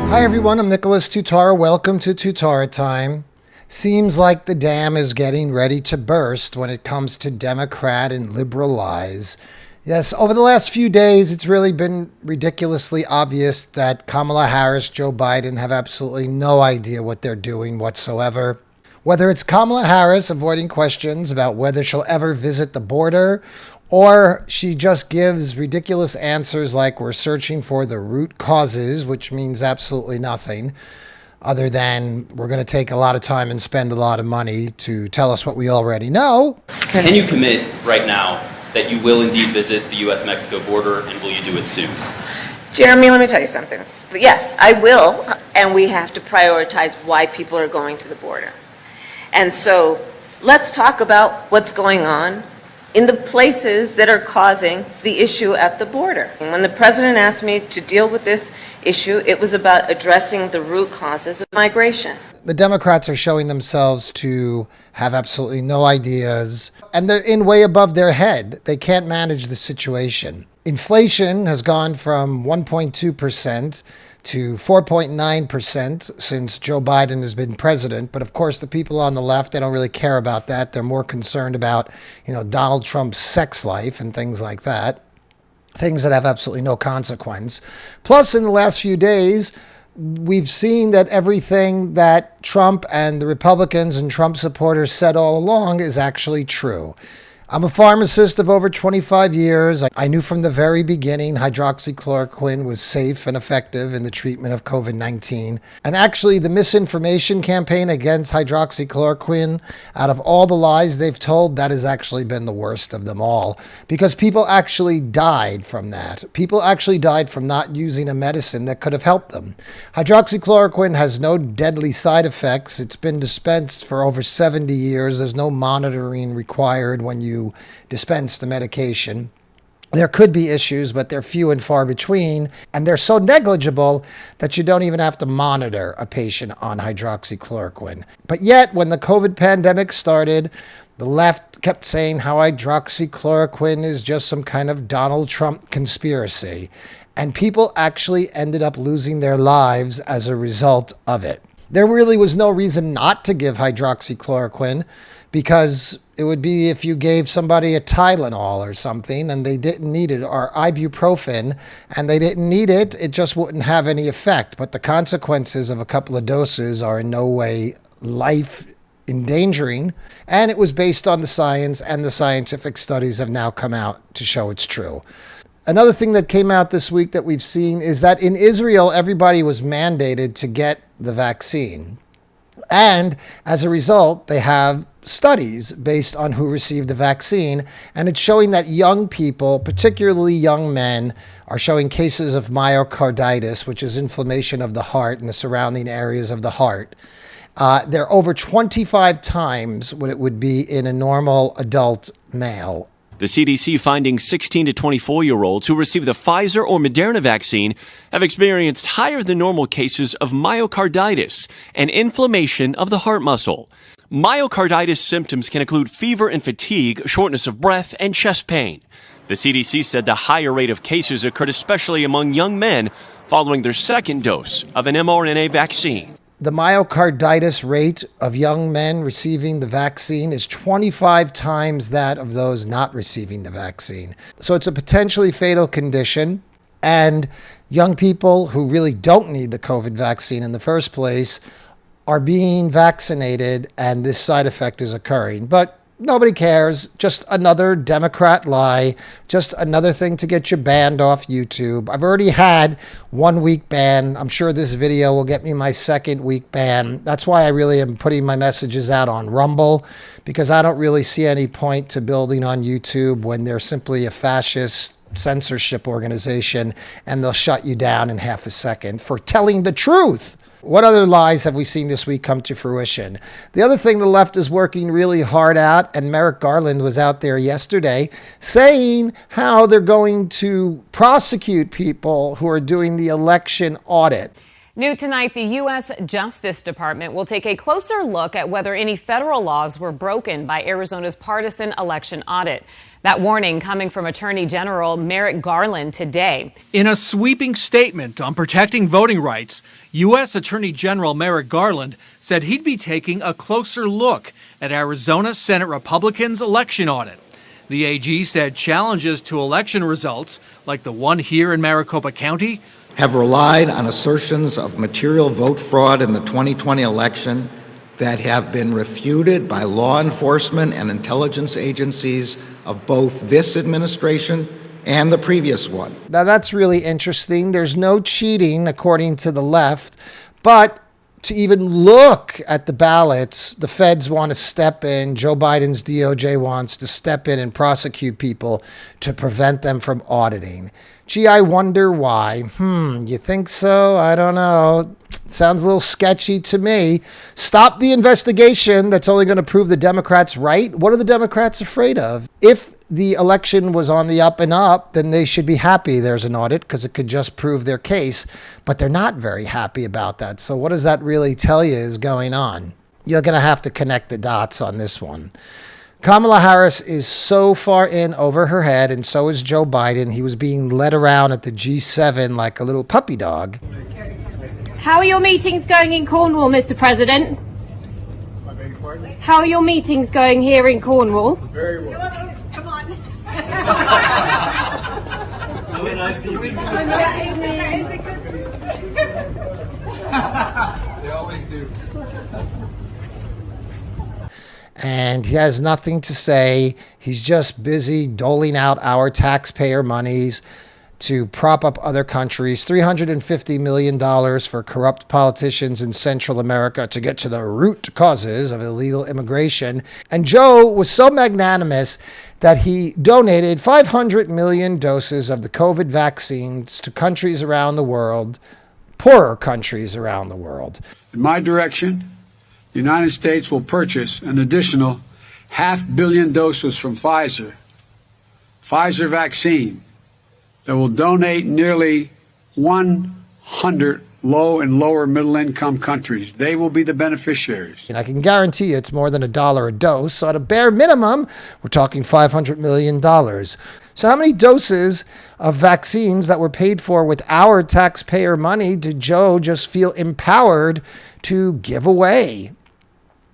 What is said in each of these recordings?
Hi everyone, I'm Nicholas Tutora. Welcome to Tutora Time. Seems like the dam is getting ready to burst when it comes to Democrat and liberal lies. Yes, over the last few days, it's really been ridiculously obvious that Kamala Harris, Joe Biden have absolutely no idea what they're doing whatsoever. Whether it's Kamala Harris avoiding questions about whether she'll ever visit the border, or she just gives ridiculous answers like we're searching for the root causes, which means absolutely nothing other than we're going to take a lot of time and spend a lot of money to tell us what we already know. Can you commit right now that you will indeed visit the U.S.-Mexico border, and will you do it soon? Jeremy, let me tell you something. Yes, I will, and we have to prioritize why people are going to the border. And so let's talk about what's going on in the places that are causing the issue at the border. When the president asked me to deal with this issue, it was about addressing the root causes of migration. The Democrats are showing themselves to have absolutely no ideas, and they're in way above their head. They can't manage the situation. Inflation has gone from 1.2% to 4.9% since Joe Biden has been president. But of course, the people on the left, they don't really care about that. They're more concerned about, Donald Trump's sex life and things like that. Things that have absolutely no consequence. Plus, in the last few days, we've seen that everything that Trump and the Republicans and Trump supporters said all along is actually true. I'm a pharmacist of over 25 years. I knew from the very beginning hydroxychloroquine was safe and effective in the treatment of COVID-19. And actually, the misinformation campaign against hydroxychloroquine, out of all the lies they've told, that has actually been the worst of them all. Because people actually died from that. People actually died from not using a medicine that could have helped them. Hydroxychloroquine has no deadly side effects. It's been dispensed for over 70 years. There's no monitoring required when you dispense the medication. There could be issues, but they're few and far between, and they're so negligible that you don't even have to monitor a patient on hydroxychloroquine. But yet, when the COVID pandemic started, the left kept saying how hydroxychloroquine is just some kind of Donald Trump conspiracy, and people actually ended up losing their lives as a result of it. There really was no reason not to give hydroxychloroquine, because it would be if you gave somebody a Tylenol or something and they didn't need it, or ibuprofen and they didn't need it, it just wouldn't have any effect. But the consequences of a couple of doses are in no way life endangering, and it was based on the science, and the scientific studies have now come out to show it's true. Another thing that came out this week that we've seen is that in Israel, everybody was mandated to get the vaccine. And as a result, they have studies based on who received the vaccine, and it's showing that young people, particularly young men, are showing cases of myocarditis, which is inflammation of the heart and the surrounding areas of the heart. They're over 25 times what it would be in a normal adult male. The CDC finding 16 to 24-year-olds who received the Pfizer or Moderna vaccine have experienced higher than normal cases of myocarditis, an inflammation of the heart muscle. Myocarditis symptoms can include fever and fatigue, shortness of breath, and chest pain. The CDC said the higher rate of cases occurred especially among young men following their second dose of an mRNA vaccine. The myocarditis rate of young men receiving the vaccine is 25 times that of those not receiving the vaccine. So it's a potentially fatal condition, and young people who really don't need the COVID vaccine in the first place are being vaccinated, and this side effect is occurring. But nobody cares. Just another Democrat lie. Just another thing to get you banned off YouTube. I've already had 1 week ban. I'm sure this video will get me my second week ban. That's why I really am putting my messages out on Rumble, because I don't really see any point to building on YouTube when they're simply a fascist censorship organization, and they'll shut you down in half a second for telling the truth. What other lies have we seen this week come to fruition? The other thing the left is working really hard at, and Merrick Garland was out there yesterday saying how they're going to prosecute people who are doing the election audit. New tonight, the U.S. Justice Department will take a closer look at whether any federal laws were broken by Arizona's partisan election audit. That warning coming from Attorney General Merrick Garland today. In a sweeping statement on protecting voting rights, U.S. Attorney General Merrick Garland said he'd be taking a closer look at Arizona Senate Republicans' election audit. The AG said challenges to election results, like the one here in Maricopa County, have relied on assertions of material vote fraud in the 2020 election that have been refuted by law enforcement and intelligence agencies of both this administration and the previous one. Now that's really interesting. There's no cheating according to the left, but to even look at the ballots, the feds want to step in. Joe Biden's DOJ wants to step in and prosecute people to prevent them from auditing. Gee, I wonder why. You think so? I don't know. Sounds a little sketchy to me. Stop the investigation. That's only going to prove the Democrats right. What are the Democrats afraid of? If the election was on the up and up, then they should be happy there's an audit because it could just prove their case. But they're not very happy about that. So what does that really tell you is going on? You're going to have to connect the dots on this one. Kamala Harris is so far in over her head, and so is Joe Biden. He was being led around at the G7 like a little puppy dog. How are your meetings going in Cornwall, Mr. President? How are your meetings going here in Cornwall? Very well. Come on. They always do. And he has nothing to say. He's just busy doling out our taxpayer monies to prop up other countries. $350 million for corrupt politicians in Central America to get to the root causes of illegal immigration. And Joe was so magnanimous that he donated 500 million doses of the COVID vaccines to countries around the world, poorer countries around the world. In my direction, the United States will purchase an additional 500 million doses from Pfizer vaccine, that will donate nearly 100 low and lower middle income countries. They will be the beneficiaries. And I can guarantee you it's more than $1 a dose. So at a bare minimum, we're talking $500 million. So how many doses of vaccines that were paid for with our taxpayer money did Joe just feel empowered to give away?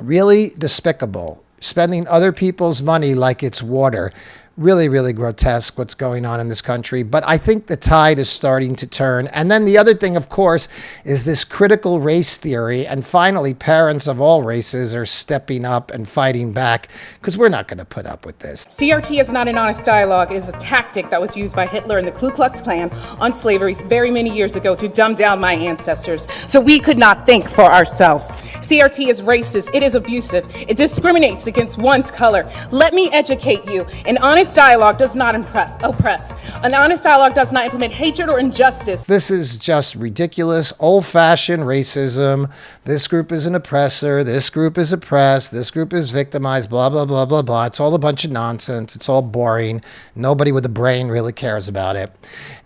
Really despicable. Spending other people's money like it's water. Really, really grotesque what's going on in this country. But I think the tide is starting to turn. And then the other thing, of course, is this critical race theory. And finally, parents of all races are stepping up and fighting back because we're not going to put up with this. CRT is not an honest dialogue. It is a tactic that was used by Hitler and the Ku Klux Klan on slavery very many years ago to dumb down my ancestors so we could not think for ourselves. CRT is racist. It is abusive. It discriminates against one's color. Let me educate you. An honest dialogue does not oppress. An honest dialogue does not implement hatred or injustice. This is just ridiculous, old-fashioned racism. This group is an oppressor. This group is oppressed. This group is victimized, blah, blah, blah, blah, blah. It's all a bunch of nonsense. It's all boring. Nobody with a brain really cares about it.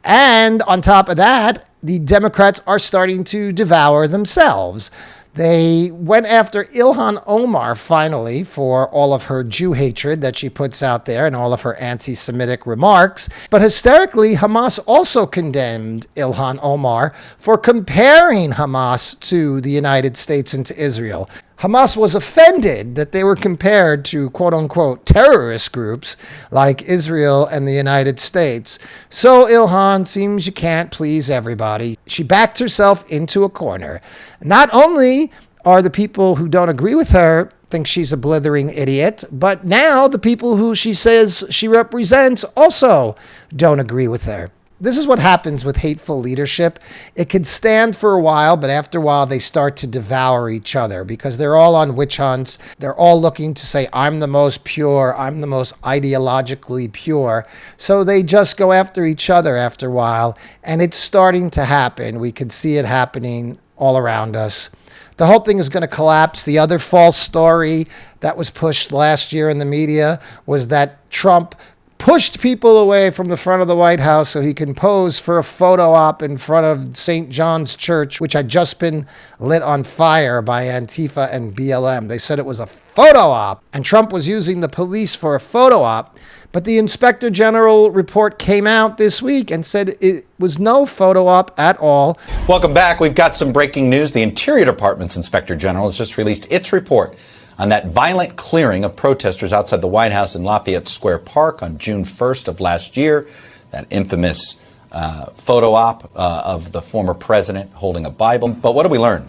And on top of that, the Democrats are starting to devour themselves. They went after Ilhan Omar finally for all of her Jew hatred that she puts out there and all of her anti-Semitic remarks. But hysterically, Hamas also condemned Ilhan Omar for comparing Hamas to the United States and to Israel. Hamas was offended that they were compared to quote-unquote terrorist groups like Israel and the United States. So Ilhan seems you can't please everybody. She backed herself into a corner. Not only are the people who don't agree with her think she's a blithering idiot, but now the people who she says she represents also don't agree with her. This is what happens with hateful leadership. It can stand for a while, but after a while, they start to devour each other because they're all on witch hunts. They're all looking to say, I'm the most pure. I'm the most ideologically pure. So they just go after each other after a while, and it's starting to happen. We can see it happening all around us. The whole thing is going to collapse. The other false story that was pushed last year in the media was that Trump pushed people away from the front of the White House so he can pose for a photo op in front of St. John's Church, which had just been lit on fire by Antifa and BLM. They said it was a photo op, and Trump was using the police for a photo op. But the Inspector General report came out this week and said it was no photo op at all. Welcome back. We've got some breaking news. The Interior Department's Inspector General has just released its report on that violent clearing of protesters outside the White House in Lafayette Square Park on June 1st of last year. That infamous photo op of the former president holding a Bible. But what did we learn?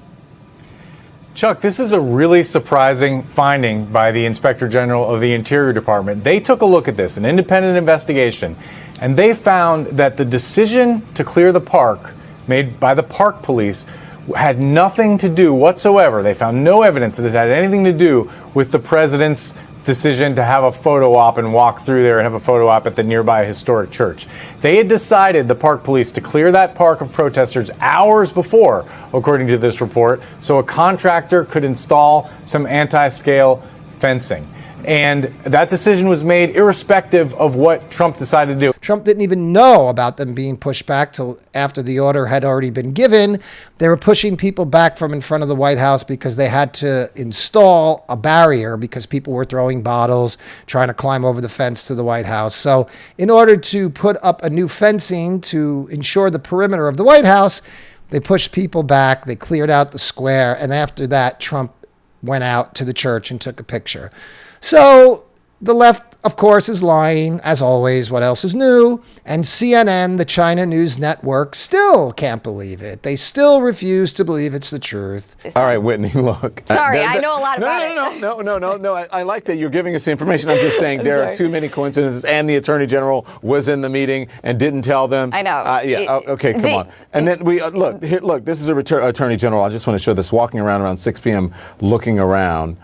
Chuck, this is a really surprising finding by the Inspector General of the Interior Department. They took a look at this, an independent investigation, and they found that the decision to clear the park made by the park police had nothing to do whatsoever. They found no evidence that it had anything to do with the president's decision to have a photo op and walk through there and have a photo op at the nearby historic church. They had decided, the park police, to clear that park of protesters hours before, according to this report, so a contractor could install some anti-scale fencing. And that decision was made irrespective of what Trump decided to do. Trump didn't even know about them being pushed back till after the order had already been given. They were pushing people back from in front of the White House because they had to install a barrier because people were throwing bottles, trying to climb over the fence to the White House. So in order to put up a new fencing to ensure the perimeter of the White House, they pushed people back, they cleared out the square, and after that, Trump went out to the church and took a picture. So the left, of course, is lying, as always. What else is new? And CNN, the China News Network, still can't believe it. They still refuse to believe it's the truth. All right, Whitney, look. Sorry, I know a lot about it. No. I like that you're giving us the information. I'm just saying there are too many coincidences, and the Attorney General was in the meeting and didn't tell them. I know. Okay, come on. And then we look. This is a Attorney General. I just want to show this walking around 6 p.m. looking around.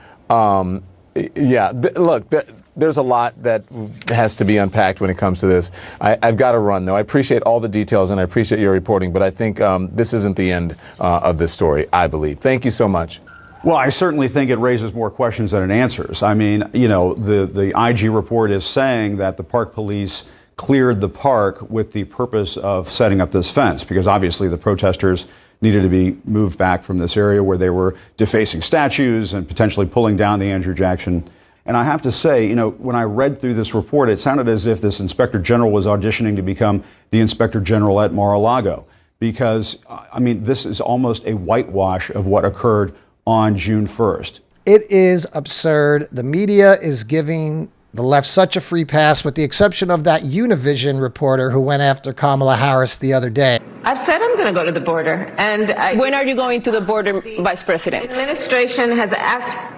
There's a lot that has to be unpacked when it comes to this. I've got to run, though. I appreciate all the details, and I appreciate your reporting, but I think this isn't the end of this story, I believe. Thank you so much. Well, I certainly think it raises more questions than it answers. I mean, the IG report is saying that the park police cleared the park with the purpose of setting up this fence, because obviously the protesters needed to be moved back from this area where they were defacing statues and potentially pulling down the Andrew Jackson. And I have to say, when I read through this report, it sounded as if this Inspector General was auditioning to become the Inspector General at Mar-a-Lago, because, this is almost a whitewash of what occurred on June 1st. It is absurd. The media is giving the left such a free pass, with the exception of that Univision reporter who went after Kamala Harris the other day. I've said I'm going to go to the border. And When are you going to the border, Vice President? The administration has asked.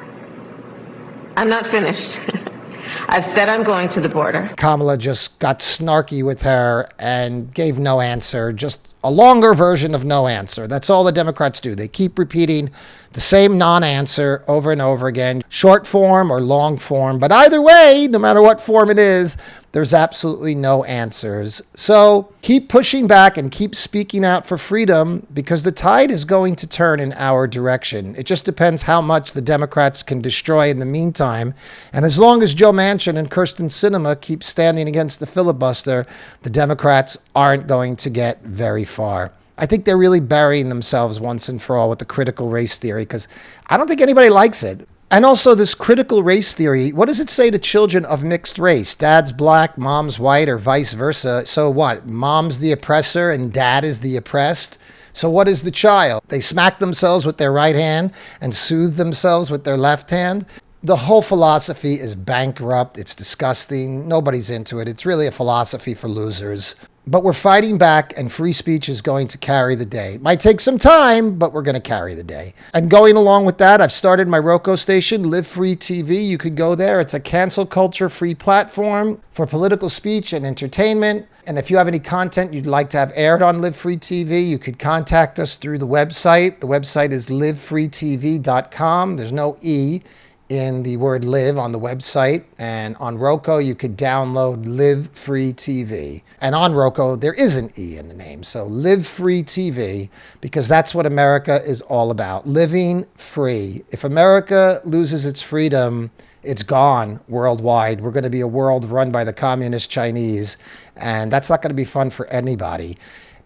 I'm not finished. I've said I'm going to the border. Kamala just got snarky with her and gave no answer, just a longer version of no answer. That's all the Democrats do. They keep repeating the same non-answer over and over again, short form or long form. But either way, no matter what form it is, there's absolutely no answers. So keep pushing back and keep speaking out for freedom, because the tide is going to turn in our direction. It just depends how much the Democrats can destroy in the meantime. And as long as Joe Manchin and Kyrsten Sinema keep standing against the filibuster, the Democrats aren't going to get very far. I think they're really burying themselves once and for all with the critical race theory, because I don't think anybody likes it. And also this critical race theory, what does it say to children of mixed race? Dad's black, mom's white, or vice versa. So what? Mom's the oppressor and dad is the oppressed? So what is the child? They smack themselves with their right hand and soothe themselves with their left hand? The whole philosophy is bankrupt. It's disgusting. Nobody's into it. It's really a philosophy for losers. But we're fighting back, and free speech is going to carry the day. It might take some time, but we're going to carry the day. And going along with that, I've started my Roku station, Live Free TV. You could go there. It's a cancel culture free platform for political speech and entertainment. And if you have any content you'd like to have aired on Live Free TV, you could contact us through the website. The website is livefreetv.com. There's no E in the word live on the website. And on Roku, you could download Live Free TV. And on Roku, there is an E in the name. So Live Free TV, because that's what America is all about, living free. If America loses its freedom, it's gone worldwide. We're going to be a world run by the communist Chinese, and that's not going to be fun for anybody.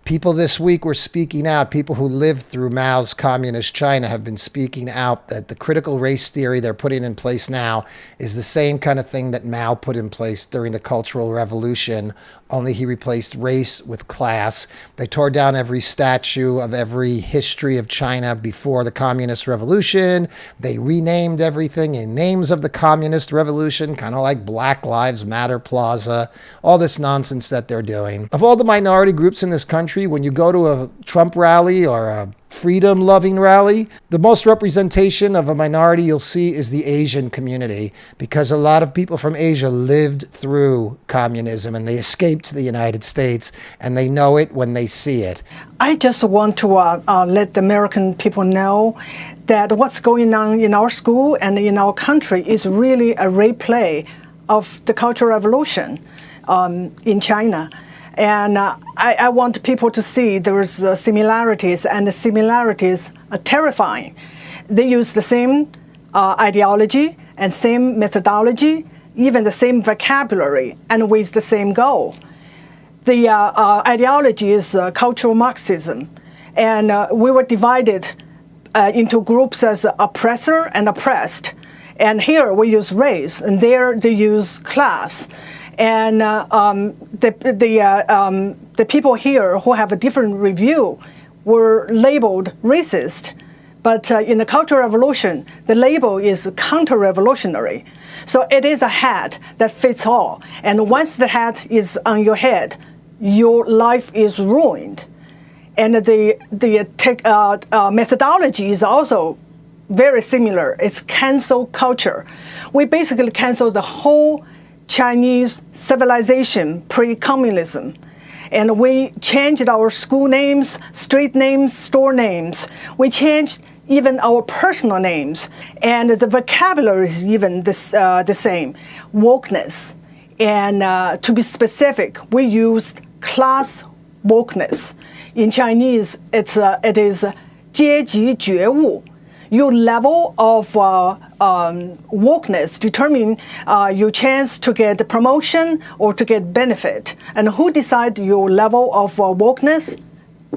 People this week were speaking out. People who lived through Mao's communist China have been speaking out that the critical race theory they're putting in place now is the same kind of thing that Mao put in place during the Cultural Revolution, only he replaced race with class. They tore down every statue of every history of China before the Communist Revolution. They renamed everything in names of the Communist Revolution, kind of like Black Lives Matter Plaza, all this nonsense that they're doing. Of all the minority groups in this country, when you go to a Trump rally or a freedom-loving rally, the most representation of a minority you'll see is the Asian community, because a lot of people from Asia lived through communism and they escaped to the United States, and they know it when they see it. I just want to let the American people know that what's going on in our school and in our country is really a replay of the Cultural Revolution in China. And I want people to see there's similarities, and the similarities are terrifying. They use the same ideology and same methodology, even the same vocabulary, and with the same goal. The ideology is cultural Marxism, and we were divided into groups as oppressor and oppressed. And here we use race, and there they use class. And the people here who have a different review were labeled racist. But in the Cultural Revolution, the label is counter-revolutionary. So it is a hat that fits all. And once the hat is on your head, your life is ruined. And the methodology is also very similar. It's cancel culture. We basically cancel the whole Chinese civilization pre-communism. And we changed our school names, street names, store names. We changed even our personal names. And the vocabulary is even the same, wokeness. And to be specific, we used class wokeness. In Chinese, it is 阶级觉悟. Your level of wokeness determine your chance to get promotion or to get benefit. And who decide your level of wokeness?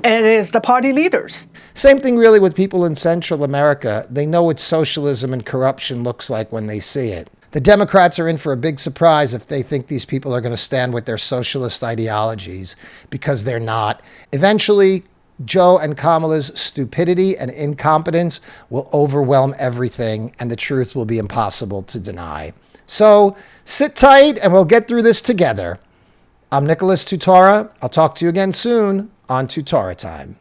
It is the party leaders. Same thing really with people in Central America. They know what socialism and corruption looks like when they see it. The Democrats are in for a big surprise if they think these people are going to stand with their socialist ideologies, because they're not. Eventually, Joe and Kamala's stupidity and incompetence will overwhelm everything, and the truth will be impossible to deny. So sit tight and we'll get through this together. I'm Nicholas Tutora. I'll talk to you again soon on Tutora Time.